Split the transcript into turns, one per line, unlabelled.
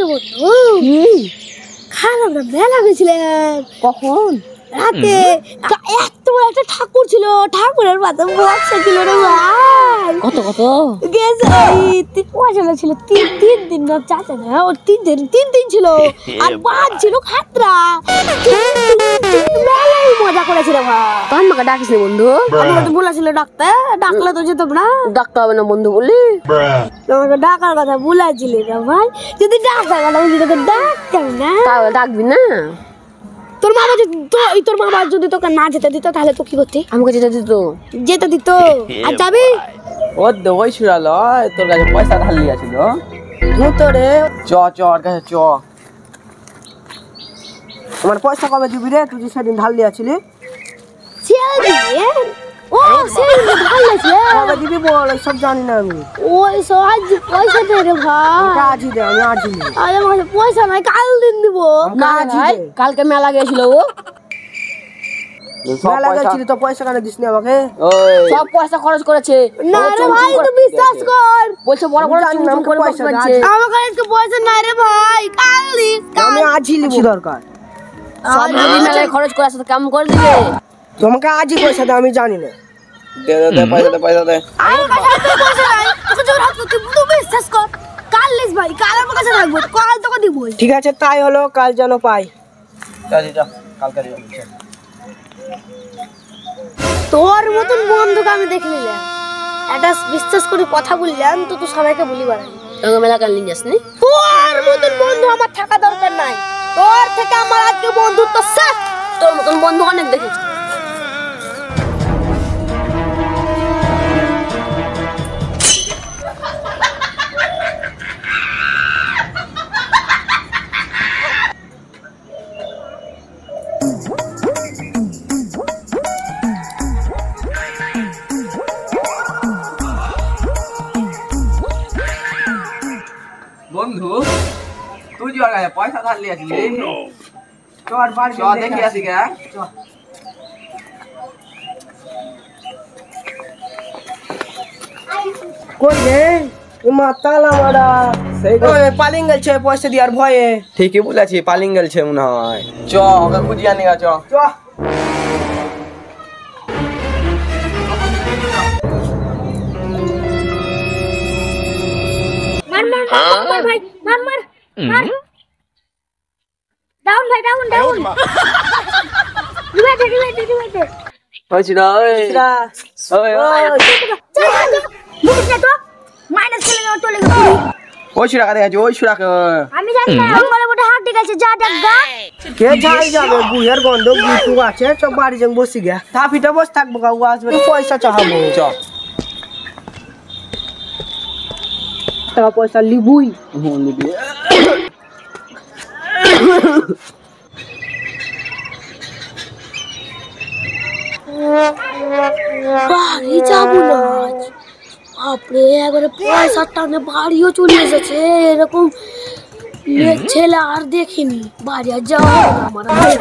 বন্ধু খারাপ না মেলা গেছিলাম। কখন? রাতে। এত বড় একটা ঠাকুর ছিল, ঠাকুরের মাথায় বক্সা ছিল রে ভাই। কত কত গেছে? পয়সা ছিল তিন দিন না চাচা না, ও তিন দিন ছিল। আর বাদ ছিল খাতরা। মেলাই মজা করেছিল ভাই। তোর মাকে ডাকিস না বন্ধু? আমাকে তো বলেছিল ডাকতে, ডাকলে তো যেতাম না। ডাকতে হবে না বন্ধু বলি, তোমাকে ডাকার কথা বলেছিলি না ভাই। যদি ডাকার কথা বলি তোকে ডাকতাম না। তাহলে ডাকবি না? তোর মামা যদি তোকে না যেতে দিত তাহলে তো কি করতি? আমাকে যেতে দিত। আর যাবি?
ওই ছুড়াল তোর কাছে পয়সা ধার লিয়াছিল।
তোরে
চ ওর কাছে চ।
আমার পয়সা কবে দিবি রে? তুই সেদিন ধার লিয়াছিলি। কবে দিবি বল, সব জানি না আমি।
পয়সা দে রে ভাই।
আজই দে, আমি আজই নিবো।
আরে আমার পয়সা নাই, কাল দিন দিব।
না ভাই,
কালকে মেলা গেছিল ও।
মেলা গেছিলি তো পয়সা কেন দিস নি আমাকে?
সব পয়সা খরচ করেছে। না রে ভাই, তুই বিশ্বাস কর। বলছে বড় পয়সা আছে। আমার কাছে পয়সা নাই রে ভাই, কাল দিস।
আমি আজই নিব দরকার।
সব যদি মেলায় খরচ করে আসে তো কেমন করে দিবে?
তোমাকে আজই পয়সা দে, আমি জানি না।
দে পয়সা দে।
আমার কাছে পয়সা নাই, তোকে জোর হাত তুই বিশ্বাস কর। কাল লিস ভাই, কাল আমার কাছে রাখবো, কাল তোকে দিব।
ঠিক আছে, তাই হলো, কাল যেন পাই।
যা কালকে দিব।
তোর মতন বন্ধুকে আমি দেখে নিলাম, একটা বিশ্বাস করে কথা বললাম তো তুই সবাইকে বলি বাড়াই। তোকে মেলা কাল নিয়ে আসনি। তোর মতন বন্ধু আমার থাকা দরকার নাই। তোর থেকে আমার আজকে বন্ধুত্ব শেষ। তোর মতন বন্ধু অনেক দেখেছি।
বন্ধু তুই যে ওর কাছে পয়সা ধার লিয়াছিলি,
চল বাড়ি
চ দেখি আসি গে।
কই রে মাতালা মারা? পালিং গেছে পয়সা দিয়ার ভয়ে।
ঠিকই বলেছি, পালিং গেলছে মনে হয়। চ ওকে খুঁজিয়া নিয়ে চ।
মার ভাই, মার। ডাউন ভাই, ডাউন। ডিভাইডে।
হইছি না
মাইনাস খেলে চলে গেল।
ওই সুরা কাছে গেছে, ওই সুরা।
আমি জানি না, আমার বড় হাত দিয়েছে যা ডাকগা।
কে যাই যাবে? বুয়ের গন্ধ গুটু আছে, সব বাড়ি যাং বসি গে। থাপিটা বস থাকবো, কাউ আসবে তো পয়সা চাহাবো।
চ
টাকা পয়সা লিবুই।
নিবি।
বাড়ি যাবো না আজ। বাপরে, একবারে পয়সার টানে বাড়িও চলে এসেছে। এরকম ছেলে আর দেখিনি। বাড়ি আর যাওয়া হবে না আমার।